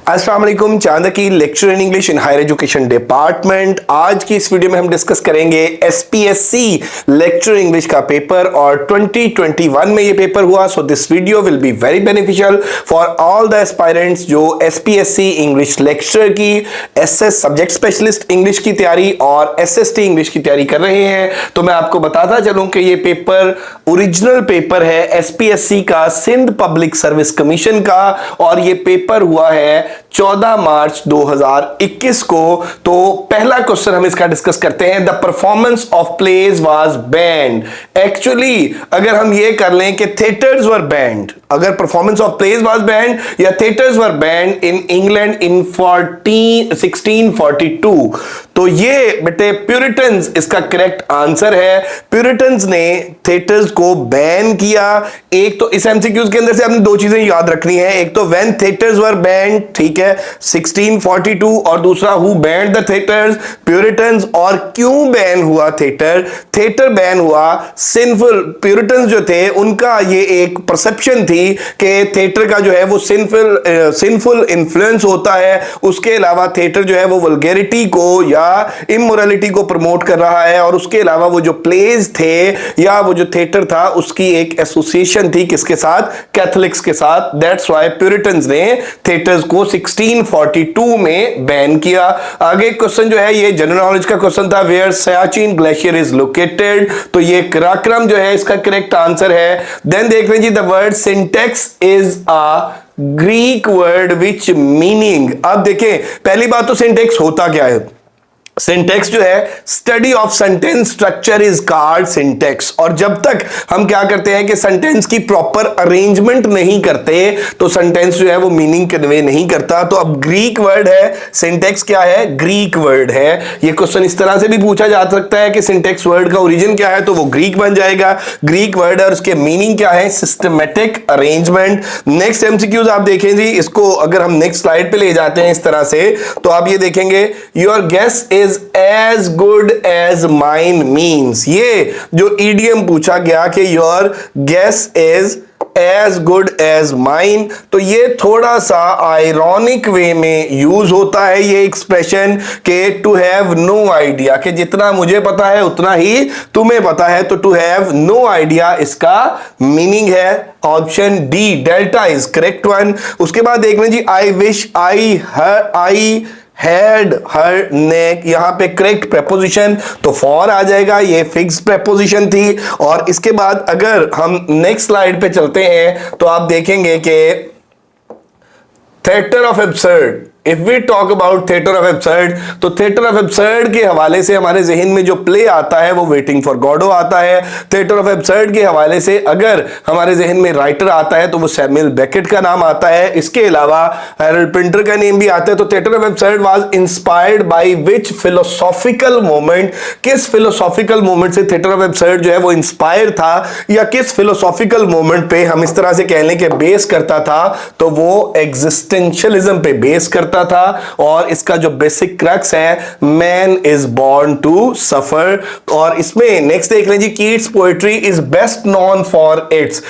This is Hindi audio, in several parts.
अस्सलाम वालेकुम, चांद की lecture in English in higher education department. आज की इस वीडियो में हम डिस्कस करेंगे एसपीएससी लेक्चर इंग्लिश का पेपर और 2021 में ये पेपर हुआ। So this video will be very beneficial for all the aspirants जो एसपीएससी इंग्लिश लेक्चर की एसएस सब्जेक्ट स्पेशलिस्ट इंग्लिश की तैयारी और एसएसटी इंग्लिश की तैयारी कर रहे हैं। तो मैं आपको बताता चलूं कि ये पेपर ओरिजिनल पेपर है एसपीएससी का, सिंध पब्लिक सर्विस कमीशन का, और ये पेपर हुआ है 14 मार्च 2021 को। तो पहला क्वेश्चन हम इसका डिस्कस करते हैं। The performance of plays was banned. Actually अगर हम ये कर लें कि थिएटर्स वर बैंड, अगर performance of plays was banned या theatres were banned in England in 1642, तो ये बेटे प्यूरिटन्स इसका करेक्ट आंसर है। प्यूरिटन्स ने थिएटर्स को बैन किया। एक तो इस एमसीक्यूज के अंदर से आपने दो चीजें याद रखनी है, एक तो व्हेन थिएटर्स वर बैंड, ठीक है, 1642, और दूसरा who band the theatres, Puritans. और क्यों बैन हुआ थिएटर? थिएटर बैन हुआ सिंफुल, प्यूरिटन्स जो थे उनका ये एक परसेप्शन थी कि थिएटर का जो है वो सिंफुल इन्फ्लुएंस होता है। उसके अलावा थिएटर जो है वो वल्गैरिटी को या इमोरलिटी को प्रमोट कर रहा है, और उसके अलावा वो जो प्लेज थे या वो जो थिएटर था उसकी एक एसोसिएशन थी किसके साथ? कैथोलिक्स के साथ। दैट्स व्हाई प्यूरिटन्स ने थिएटर्स को 1642 में बैन किया। आगे क्वेश्चन जो है ये जनरल नॉलेज का क्वेश्चन था, where Siachen glacier is located, तो ये कराक्रम जो है इसका करेक्ट आंसर है। देन देख लीजिए the word syntax is a Greek word which meaning. अब देखें पहली बात तो सिंटेक्स होता क्या है? सिंटेक्स जो है study of sentence structure is called syntax. और जब तक हम क्या करते हैं कि सेंटेंस की प्रॉपर अरेंजमेंट नहीं करते तो सेंटेंस जो है वो मीनिंग कन्वे नहीं करता। तो अब ग्रीक वर्ड है, सिंटेक्स क्या है? ग्रीक वर्ड है। ये क्वेश्चन इस तरह से भी पूछा जा सकता है कि सिंटेक्स वर्ड का ओरिजिन क्या है, तो वो ग्रीक बन जाएगा। ग्रीक वर्ड है और उसके मीनिंग क्या है? Systematic arrangement. नेक्स्ट एमसीक्यूज आप देखें जी, इसको अगर हम नेक्स्ट स्लाइड पे ले जाते हैं इस तरह से, तो आप ये देखेंगे your guess is as good as mine means। ये जो इडियम पूछा गया कि your guess is as good as mine, तो ये थोड़ा सा आयरॉनिक वे में यूज होता है ये एक्सप्रेशन के टू हैव नो आइडिया, कि जितना मुझे पता है उतना ही तुम्हें पता है। तो टू हैव नो आइडिया इसका मीनिंग है option D, delta is correct one. उसके बाद देख लीजिए I wish I had her नेक, यहां पे करेक्ट प्रेपोजिशन तो फॉर आ जाएगा, ये फिक्स प्रेपोजिशन थी। और इसके बाद अगर हम नेक्स्ट स्लाइड पे चलते हैं तो आप देखेंगे कि theatre of absurd, if we talk about theatre of absurd, तो थिएटर ऑफ एब्सर्ड के हवाले से हमारे जहन में जो प्ले आता है वो वेटिंग फॉर गॉडो आता है। थिएटर ऑफ एब्सर्ड के हवाले से अगर हमारे जहन में राइटर आता है तो वो सैमुअल बेकेट का नाम आता है। इसके अलावा हैरोल्ड पिंटर का नेम भी आता है। तो theatre of absurd was inspired by which philosophical moment, किस फिलोसॉफिकल मोमेंट से थिएटर ऑफ एब्सर्ड जो है वो इंस्पायर था, या किस फिलोसॉफिकल मोमेंट पे हम इस तरह से कह लें कि बेस करता था, तो वो एग्जिस्टेंशियलिज्म पे बेस करता था। और इसका जो बेसिक क्रक्स है, man is born to suffer. और इसमें नेक्स्ट देख लीजिए, Keats poetry is best known for its,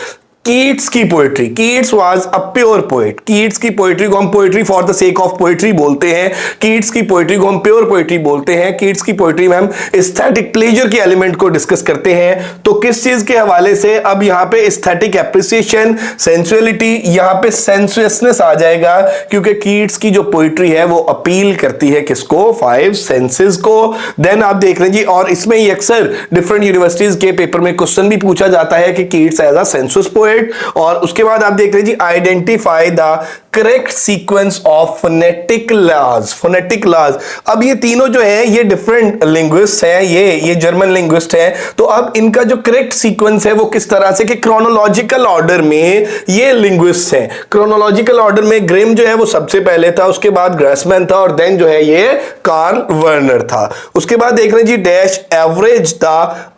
Keats की poetry, Keats was a pure poet. Keats की पोएट्री को हम poetry for the sake of poetry बोलते हैं, कीट्स की पोएट्री को हम प्योर पोएट्री बोलते हैं। कीट्स की पोएट्री में हम एस्थेटिक प्लेजर के एलिमेंट को डिस्कस करते हैं। तो किस चीज के हवाले से? अब यहां पे एस्थेटिक एप्रिसिएशन, सेंसुअलिटी, यहां पे सेंसुअसनेस आ जाएगा, क्योंकि कीट्स की जो पोएट्री है वो अपील करती है किसको? फाइव सेंसेस को। देन आप देख लीजिए, और इसमें ही अक्सर डिफरेंट यूनिवर्सिटीज के पेपर में क्वेश्चन भी पूछा जाता है कि Keats as a sensuous poet. और उसके बाद आप देख लीजिए, identify the correct sequence of phonetic laws. Phonetic laws, अब ये तीनों जो है ये डिफरेंट लिंग्विस्ट हैं, ये जर्मन लिंग्विस्ट हैं। तो अब इनका जो करेक्ट सीक्वेंस है वो किस तरह से कि क्रोनोलॉजिकल ऑर्डर में ये लिंग्विस्ट हैं। क्रोनोलॉजिकल ऑर्डर में ग्रिम जो है वो सबसे पहले था, उसके बाद ग्रासमैन था, और देन जो है ये कार्ल वर्नर था। उसके बाद देख लीजिए, dash average the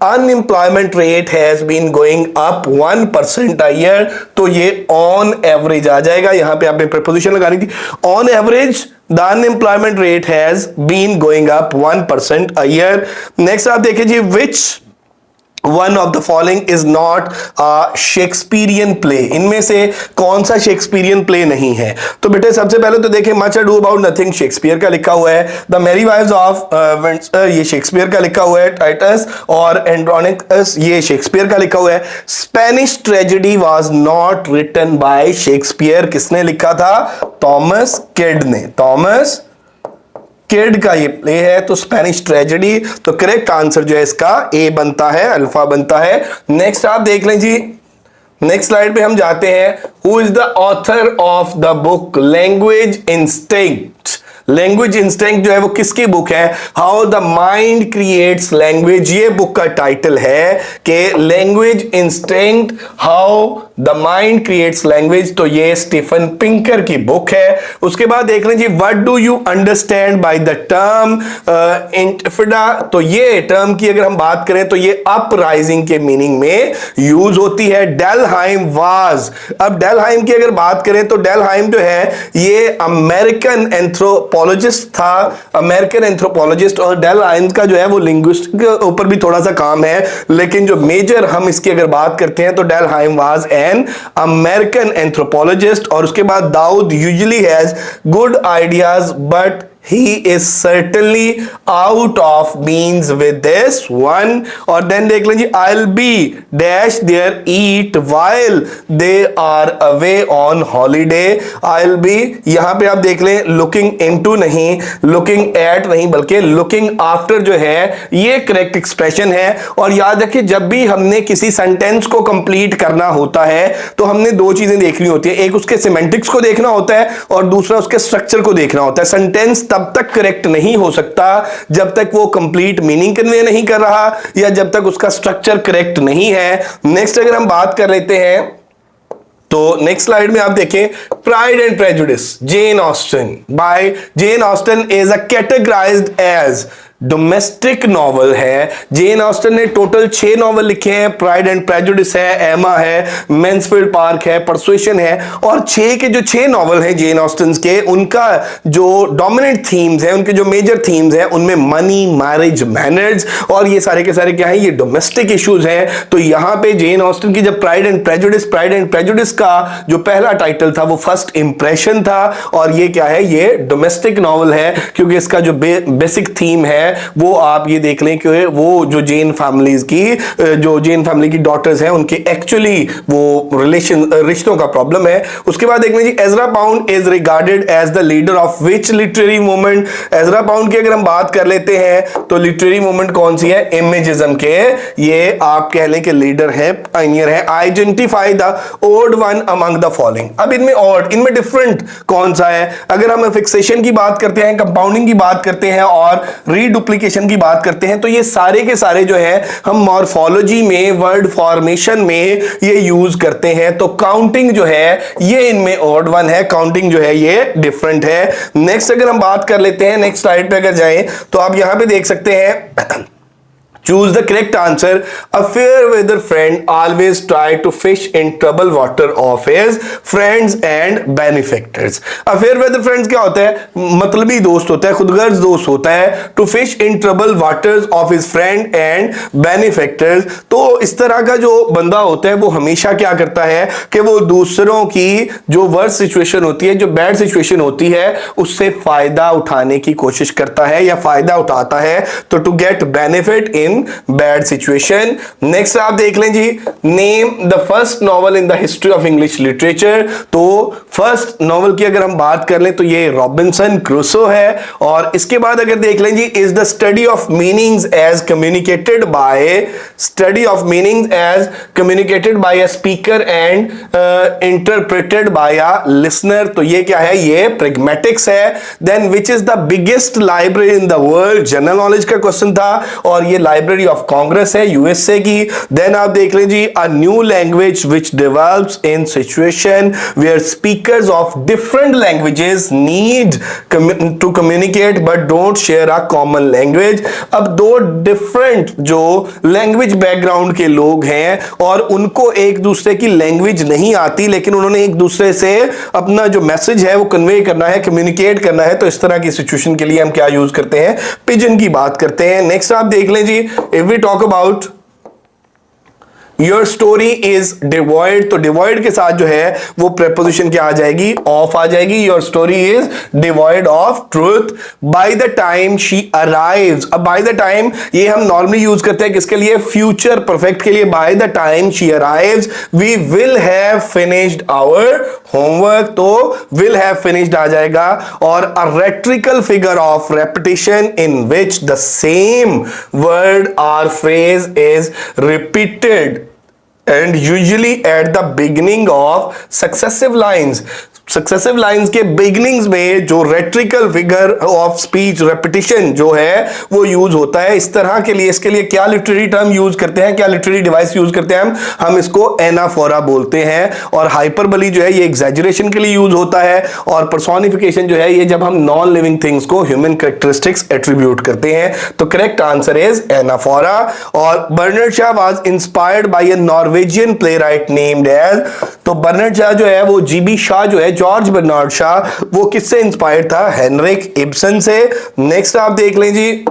unemployment rate has been going up 1% a year, तो ये ऑन एवरेज आ जाएगा। यहां पे आपने प्रीपोजिशन लगानी थी, on average the unemployment rate has been going up 1% a year. Next आप देखिए जी, which one of the following is not a Shakespearean play, इनमें से कौन सा शेक्सपियरियन प्ले नहीं है? तो बेटे सबसे पहले तो देखें much ado about nothing Shakespeare का लिखा हुआ है, the merry wives of Windsor ये शेक्सपियर का लिखा हुआ है, टाइटस और एंड्रोनिकस ये शेक्सपियर का लिखा हुआ है। Spanish tragedy was not written by Shakespeare, किसने लिखा था? थॉमस किड ने, थॉमस किड का ये प्ले है। तो स्पेनिश ट्रेजेडी, तो करेक्ट आंसर जो है इसका ए बनता है, अल्फा बनता है। नेक्स्ट आप देख लें जी, नेक्स्ट स्लाइड पे हम जाते हैं। Who is the author of the book language instinct? Language instinct जो है वो किसकी बुक है? How the mind creates language, ये बुक का टाइटल है कि language instinct how the mind creates language, तो ये स्टीफन पिंकर की बुक है। उसके बाद देख लें जी, what do you understand by the term intifada, तो ये टर्म की अगर हम बात करें तो ये अपराइजिंग के मीनिंग में यूज होती है। डेलहाइम वाज, अब डेलहाइम की अगर बात करें तो डेलहाइम जो है ये अमेरिकन एंथ्रोपोलॉजिस्ट था, अमेरिकन एंथ्रोपोलॉजिस्ट, और डेलहाइम का जो है वो लिंग्विस्टिक के ऊपर भी थोड़ा सा काम है, लेकिन जो मेजर हम इसकी अगर बात करते हैं तो Dell Hymes was an American anthropologist. और उसके बाद दाऊद usually has good ideas but he is certainly out of means with this one। और then देख लीजिए, I'll be dash their eat while they are away on holiday। I'll be यहां पे आप देख लें looking into नहीं, looking at नहीं, बल्कि looking after जो है ये करेक्ट एक्सप्रेशन है। और याद रखिए जब भी हमने किसी सेंटेंस को कंप्लीट करना होता है तो हमने दो चीजें देखनी होती है, एक उसके सिमेंटिक्स को देखना होता है और दूसरा उसके स्ट्रक्चर को देखना होता है। सेंटेंस तब तक करेक्ट नहीं हो सकता जब तक वो कंप्लीट मीनिंग कन्वे नहीं कर रहा या जब तक उसका स्ट्रक्चर करेक्ट नहीं है। नेक्स्ट अगर हम बात कर लेते हैं तो नेक्स्ट स्लाइड में आप देखें, Pride and Prejudice, Jane Austen, by Jane Austen is a categorized as domestic novel है। जेन ऑस्टन ने टोटल 6 नॉवल लिखे हैं, प्राइड एंड प्रेजुडिस है, एमा है, मैन्सफील्ड पार्क है, परसुएशन है। और 6 के जो 6 नॉवल हैं जेन ऑस्टन के, उनका जो डोमिनेंट थीम्स हैं, उनके जो मेजर थीम्स हैं, उनमें मनी, मैरिज, मैनर्स और ये सारे के सारे क्या हैं, ये डोमेस्टिक इश्यूज हैं। तो यहां पे जेन ऑस्टन की जब प्राइड एंड प्रेजुडिस का जो पहला टाइटल था वो फर्स्ट इंप्रेशन था, और ये क्या है, ये डोमेस्टिक नॉवल है, क्योंकि इसका जो बेसिक थीम है वो आप ये देख लें कि वो जो जैन फैमिलीज की, जो जैन फैमिली की डॉटर्स हैं, उनके एक्चुअली वो रिश्तों का प्रॉब्लम है। उसके बाद देखने जी, Ezra Pound is regarded as the leader of which literary movement? Ezra Pound की अगर हम बात कर लेते हैं तो लिटरेरी मूवमेंट कौन सी है? इमेजिज्म के ये आप कह लें कि लीडर है, पायनियर है। Identify the odd one among the following, अब इनमें ऑड, इनमें डिफरेंट कौन सा है? अगर हम फिक्सेशन की बात करते हैं, कंपाउंडिंग की बात करते हैं और रीडुप्लीकेशन की बात करते हैं, तो ये सारे के सारे जो है हम मॉर्फोलॉजी में, वर्ड फॉर्मेशन में ये यूज करते हैं। तो काउंटिंग जो है ये इनमें ऑड वन है, काउंटिंग जो है ये डिफरेंट है। नेक्स्ट अगर हम बात कर लेते हैं, नेक्स्ट स्लाइड पे अगर जाएं तो आप यहां पे देख सकते हैं, choose the correct answer। A fair weather friend always try to fish in troubled water of his friends and benefactors। A fair weather friends क्या होता है? मतलबी दोस्त होता है, खुदगर्ज दोस्त होता है। To fish in troubled waters of his friend and benefactors, तो इस तरह का जो बंदा होता है वो हमेशा क्या करता है कि वो दूसरों की जो वर्स्ट सिचुएशन होती है, जो बैड सिचुएशन होती है, उससे फायदा उठाने की कोशिश करता है या फायदा उठाता है। तो to get benefit in bad situation. Next आप देख लें जी, name the first novel in the history of English literature. तो फर्स्ट नॉवल की अगर हम बात कर लें तो ये रॉबिन्सन क्रूसो है। और इसके बाद अगर देख लें जी, is the study of meanings as communicated by, study of meanings as communicated by a speaker and interpreted by a listener. तो ये क्या है, ये प्रैग्मेटिक्स है। Then which is the biggest library in the world, general knowledge का क्वेश्चन था और ये लाइब्रेरी ऑफ कांग्रेस है यूएसए की। देन आप देख लीजिए, a new language which develops in situation where speakers of different languages need to communicate but don't share a common language. अब दो डिफरेंट जो लैंग्वेज बैकग्राउंड के लोग हैं और उनको एक दूसरे की लैंग्वेज नहीं आती, लेकिन उन्होंने एक दूसरे से अपना जो मैसेज है वो कन्वे करना है, कम्युनिकेट करना है। तो इस तरह की सिचुएशन के लिए हम क्या यूज करते हैं, पिजन की बात करते हैं। नेक्स्ट आप देख लें जी, if we talk about your story is devoid, तो डिवॉइड के साथ जो है वो प्रेपोजिशन क्या आ जाएगी, ऑफ आ जाएगी। Your story is devoid of truth bye the time she arrives. अब बाय द टाइम ये हम नॉर्मली यूज करते हैं किसके लिए, फ्यूचर परफेक्ट के लिए। By the time she arrives we will have finished our homework, तो विल हैव फिनिश्ड आ जाएगा। और a rhetorical figure of repetition in which the same word or phrase is repeated and usually at the beginning of successive lines। Successive lines के बिगिनिंग्स में जो rhetorical figure of speech repetition जो है वो यूज होता है इस तरह के लिए। इसके लिए क्या लिटरेरी टर्म यूज करते हैं, क्या लिटरेरी डिवाइस यूज करते हैं हम इसको एनाफोरा बोलते हैं। और हाइपरबली जो है ये एग्जैजरेशन के लिए यूज होता है, और पर्सोनिफिकेशन जो है ये जब हम नॉन लिविंग थिंग्स को ह्यूमन कैरेक्टरिस्टिक्स एट्रीब्यूट करते हैं। तो करेक्ट आंसर इज एनाफोरा। और Bernard Shaw was inspired by a Norwegian playwright named as, तो बर्नार्ड शॉ जो है वो जीबी शॉ जो है, जॉर्ज बर्नार्ड शॉ, वो किससे इंस्पायर्ड था, हेनरिक इब्सन से। नेक्स्ट आप देख लें जी,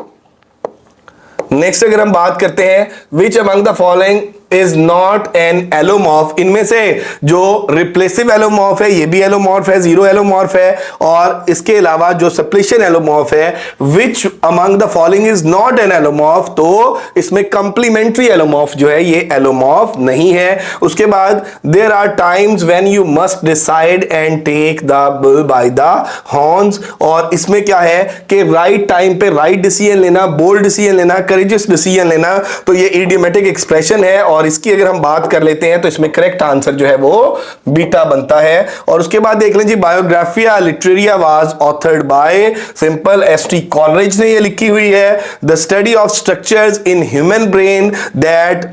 नेक्स्ट अगर हम बात करते हैं which among the following is not an allomorph, इनमें से जो रिप्लेसिव एलोमॉर्फ है ये भी एलोमॉर्फ है, जीरो एलोमॉर्फ है। और इसके अलावा जो सप्लिशन एलोमॉर्फ है, which among the following is not an allomorph, तो इसमें कंप्लीमेंट्री एलोमॉर्फ जो है ये एलोमॉर्फ नहीं है। उसके बाद there are times when you must decide and take the bull by the horns, और इसमें क्या है कि राइट टाइम पे राइट डिसीजन लेना, बोल्ड डिसीजन लेना, करेजियस डिसीजन लेना, तो ये इडियोमेटिक एक्सप्रेशन है। और इसकी अगर हम बात कर लेते हैं तो इसमें करेक्ट आंसर जो है वो बीटा बनता है। और उसके बाद देख लीजिए Biographia Literaria was authored by simple S T. Coleridge ने ये लिखी हुई है। The study of structures in human brain that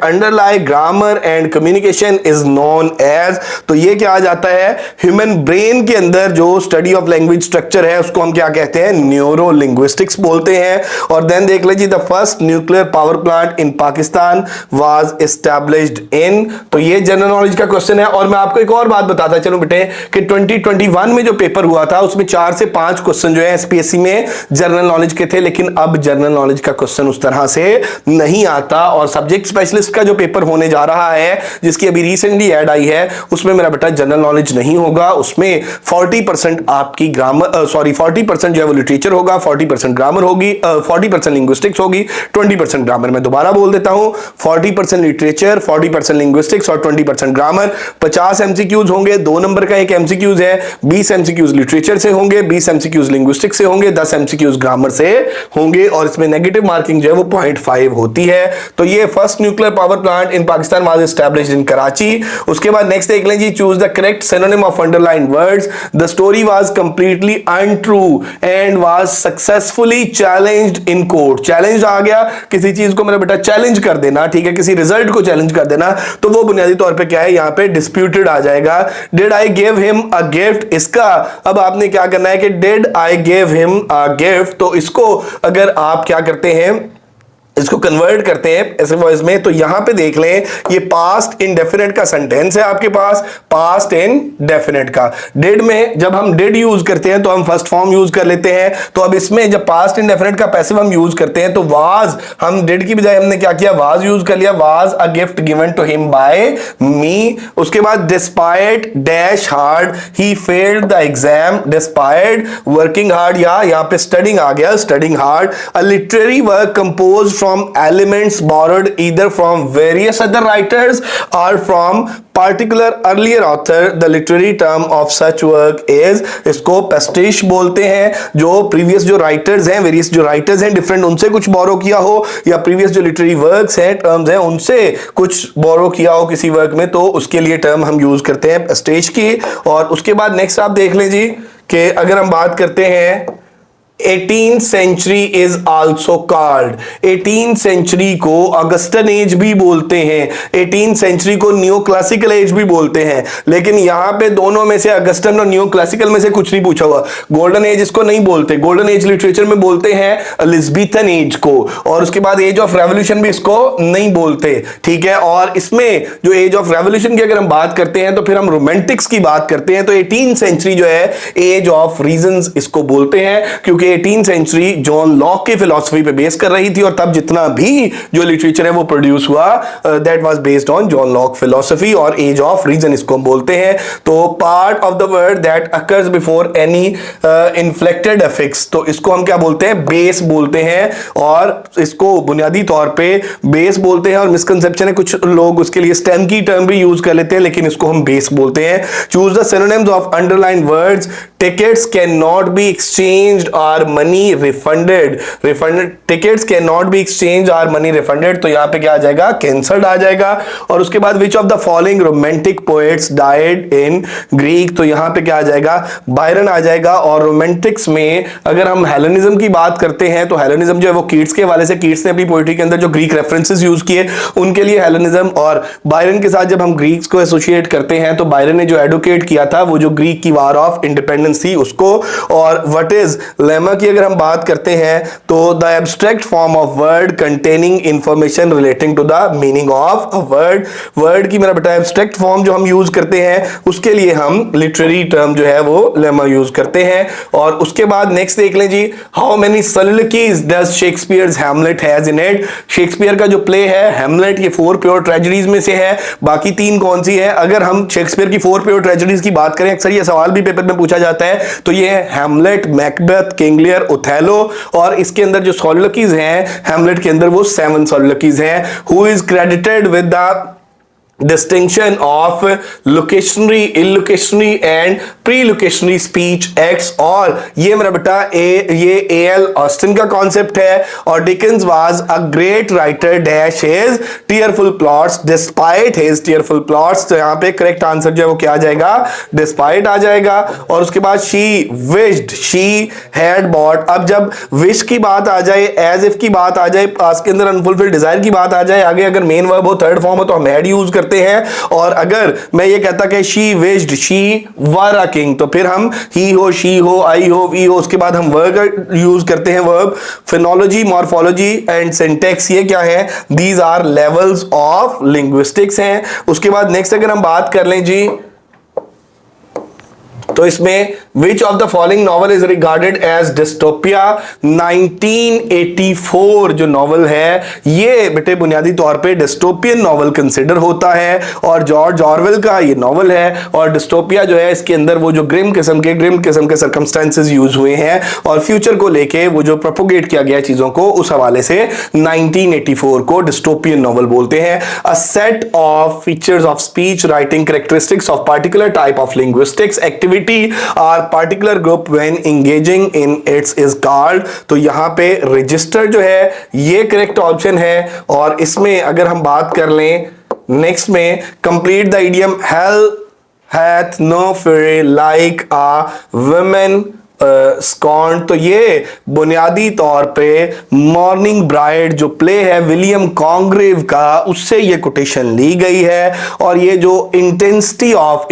underlie grammar and communication is known as, तो ये क्या आ जाता है, ह्यूमन ब्रेन के अंदर जो स्टडी ऑफ लैंग्वेज स्ट्रक्चर है उसको हम क्या कहते हैं, न्यूरो लिंग्विस्टिक्स बोलते हैं। और देन देख लीजिए the first nuclear power plant in Pakistan was established in, तो ये जनरल नॉलेज का क्वेश्चन है। और मैं आपको एक और बात बताता चलूं बेटे कि 2021 में जो पेपर हुआ था उसमें 4 से 5 क्वेश्चन जो है एसपीएससी में जनरल नॉलेज के थे, लेकिन अब जनरल नॉलेज का क्वेश्चन उस तरह से नहीं आता। और सब्जेक्ट स्पेशलिस्ट का जो पेपर होने जा रहा है जिसकी अभी रिसेंटली ऐड आई है उसमें मेरा बेटा जनरल नॉलेज नहीं होगा, उसमें 40% आपकी ग्रामर 40% जो है वो लिटरेचर होगा, 40% ग्रामर होगी, 40% लिंग्विस्टिक्स होगी, 20% ग्रामर। मैं दोबारा बोल देता हूं, 40% लिटरेचर, 40% लिंग्विस्टिक्स और 20% ग्रामर। 50 एमसीक्यूज होंगे, 2 नंबर का एक एमसीक्यूज है, 20 एमसीक्यूज लिटरेचर से होंगे, 20 एमसीक्यूज लिंग्विस्टिक्स से होंगे, 10 एमसीक्यूज ग्रामर से होंगे। और इसमें नेगेटिव मार्किंग जो है वो 0.5 होती है। तो ये first nuclear power plant in Pakistan was established in Karachi. उसके बाद नेक्स्ट देख लें जी, choose the correct synonym of underline words. The story was completely untrue and was successfully challenged in court. Challenge आ गया, किसी चीज को मेरा बेटा चैलेंज कर देना, ठीक है, किसी रिजल्ट को चैलेंज कर देना, तो वो बुनियादी तौर पे क्या है, यहां पे डिस्प्यूटेड आ जाएगा। Did I give him a gift, इसका अब आपने क्या करना है कि did I give him a gift, तो इसको अगर आप क्या करते हैं, इसको कन्वर्ट करते हैं ऐसे वॉइस में, तो यहां पे देख लें ये पास्ट इंडेफिनिट का सेंटेंस है आपके पास, पास्ट इंडेफिनिट का। डिड में जब हम डिड यूज करते हैं तो हम फर्स्ट फॉर्म यूज कर लेते हैं। तो अब इसमें जब पास्ट इंडेफिनिट का पैसिव हम यूज करते हैं तो वाज, हम डिड की बजाय हमने क्या किया, वाज यूज कर लिया, was a gift given to him by me. उसके बाद despite dash hard he failed the exam, despite working hard, या यहां पे स्टडिंग आ गया, studying hard. A literary work composed from elements borrowed either from various other writers or from particular earlier author, the literary term of such work is, इसको pastiche बोलते हैं। जो प्रीवियस जो राइटर्स हैं, वेरियस जो राइटर्स हैं डिफरेंट, उनसे कुछ बोरो किया हो, या प्रीवियस जो लिटरेरी वर्क्स हैं, टर्म्स हैं, उनसे कुछ बोरो किया हो किसी वर्क में, तो उसके लिए टर्म हम यूज करते हैं pastiche की। और उसके बाद नेक्स्ट आप देख लें जी कि अगर हम बात करते हैं 18th century is also called, 18th century को अगस्टन एज भी बोलते हैं, 18th सेंचुरी को न्यू क्लासिकल एज भी बोलते हैं। लेकिन यहां पे दोनों में से अगस्टन और न्यू क्लासिकल में से कुछ नहीं पूछा हुआ। गोल्डन एज इसको नहीं बोलते, गोल्डन एज लिटरेचर में बोलते हैं एलिज़ाबेथन एज को। और उसके बाद एज ऑफ रेवोल्यूशन भी इसको नहीं बोलते, ठीक है। और इसमें जो एज ऑफ रेवोल्यूशन की अगर हम बात करते हैं तो फिर हम रोमांटिक्स की बात करते हैं, तो 18th सेंचुरी जो है एज ऑफ रीजंस इसको बोलते हैं, क्योंकि कि 18th सेंचुरी जॉन लॉक की फिलॉसफी पे बेस कर रही थी, और तब जितना भी जो लिटरेचर है वो प्रोड्यूस हुआ that was based on John Locke philosophy, और एज ऑफ रीजन इसको हम बोलते हैं। तो part of the word that occurs before any inflicted affix, तो इसको हम क्या बोलते हैं? बेस बोलते हैं, और इसको बुनियादी तौर पे बेस बोलते हैं। और मिसकंसेप्शन है, कुछ लोग उसके लिए स्टेम की टर्म भी यूज कर लेते हैं, लेकिन इसको हम बेस बोलते हैं। Choose the synonyms of underline words. Tickets can not be exchanged or money refunded. Tickets can not be exchange or money refunded, तो यहां पे क्या आ जाएगा? कैंसल्ड आ जाएगा। और उसके बाद विच of the following romantic poets died in Greek, तो यहां पे क्या आ जाएगा? बायरन आ जाएगा। और रोमांटिक्स में अगर हम हेलेनिज्म की बात करते हैं तो हेलेनिज्म जो है वो कीट्स के हवाले से, कीट्स ने अपनी पोएट्री के अंदर जो ग्रीक रेफरेंसेस यूज किए उनके लिए हेलेनिज्म। और बायरन के साथ जब हम ग्रीक्स को एसोसिएट करते हैं तो बायरन ने जो एडवोकेट किया था वो जो ग्रीक की वार ऑफ इंडिपेंडेंस थी उसको। और व्हाट इज लेमा की अगर हम बात करते हैं तो the abstract form of word containing information relating to the meaning of a word. Word की मेरा बेटा एब्स्ट्रैक्ट फॉर्म जो हम यूज करते हैं उसके लिए हम लिटरेरी टर्म जो है वो लेमा यूज करते हैं। और उसके बाद नेक्स्ट देख लें जी, how many soliloquies does Shakespeare's Hamlet has in it. Shakespeare का जो प्ले है हैमलेट ये 4 प्योर ट्रेजेडीज में से है, बाकी 3 कौन सी है? अगर हम शेक्सपियर की 4 प्योर ट्रेजेडीज की बात करें, अक्सर ये सवाल भी पेपर में पूछा जाता है, तो ये है Hamlet, Macbeth, King Lear, Othello. और इसके अंदर जो soliloquies हैं हैमलेट के अंदर वो 7 soliloquies हैं। Who is credited with the distinction of locutionary, illocutionary and pre-locutionary speech acts। और ये मेरा बेटा ये A.L. ऑस्टिन का कॉन्सेप्ट है। और Dickens was a great writer dash his tearful plots despite his tearful plots, तो यहाँ पे करेक्ट आंसर जो है वो क्या आ जाएगा? डिस्पाइट आ जाएगा। और उसके बाद she wished she had bought. अब जब विश की बात आ जाए, एज इफ की बात आ जाए, पास्ट के अंदर अनफुलफिल्ड डिजायर की बात आ जाए, आगे अगर मेन वर्ब हो, थर्ड फॉर्म हो, तो हम हैड यूज करते हैं। और अगर मैं ये कहता कि she wished she were a king, तो फिर हम ही हो, शी हो, आई हो, वी हो, उसके बाद हम वर्ब यूज करते हैं। Verb, phonology, morphology and syntax, ये क्या है? These are levels of linguistics हैं। उसके बाद नेक्स्ट अगर हम बात कर लें जी, तो इसमें which of the following novel is regarded as dystopia. 1984 जो नॉवल है ये बेटे बुनियादी तौर पे डिस्टोपियन नॉवल कंसिडर होता है, और जॉर्ज ऑरवेल का ये नॉवल है। और डिस्टोपिया जो है इसके अंदर वो जो ग्रिम किस्म के सर्कमस्टेंसेस यूज हुए हैं और फ्यूचर को लेके वो जो प्रोपोगेट किया गया चीजों को, उस हवाले से 1984 को डिस्टोपियन नॉवल बोलते हैं। A set of features of speech writing characteristics of particular type of linguistics activity और particular group when engaging in its is called। तो यहां पे रजिस्टर जो है ये करेक्ट ऑप्शन है। और इसमें अगर हम बात कर लें नेक्स्ट में, complete the idiom hell hath no fury like a woman स्कॉन, तो ये बुनियादी तौर पे मॉर्निंग ब्राइड जो प्ले है विलियम कॉन्ग्रेव का, उससे ये कोटेशन ली गई है। और ये जो इंटेंसिटी ऑफ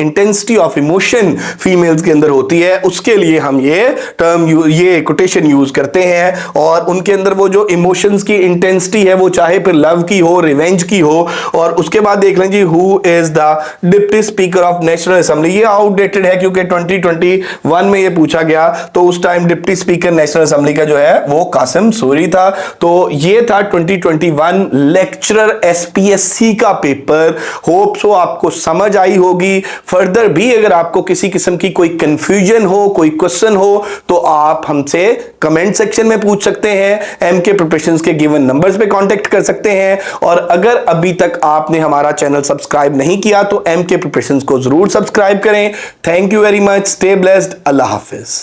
इमोशन फीमेल्स के अंदर होती है उसके लिए हम ये टर्म ये कोटेशन यूज करते हैं। और उनके अंदर वो जो इमोशंस की इंटेंसिटी है वो चाहे फिर लव की हो, रिवेंज की हो। और उसके बाद देख लें जी, who is the deputy speaker of national assembly. ये आउटडेटेड है क्योंकि 2021 में ये पूछा गया, तो उस time deputy speaker national assembly का जो है वो कासिम सूरी था। तो ये था 2021 लेक्चरर एसपीएससी का पेपर। होप सो आपको समझ आई होगी। फर्दर भी अगर आपको किसी किस्म की कोई कंफ्यूजन हो, कोई क्वेश्चन हो, तो आप हमसे कमेंट सेक्शन में पूछ सकते हैं। एमके प्रिपरेशंस के गिवन नंबर्स पे कांटेक्ट कर सकते हैं। और अगर अभी तक आपने हमारा चैनल सब्सक्राइब नहीं किया तो एमके प्रिपरेशंस को जरूर सब्सक्राइब करें। Thank you very much. Stay blessed. Allah Hafiz.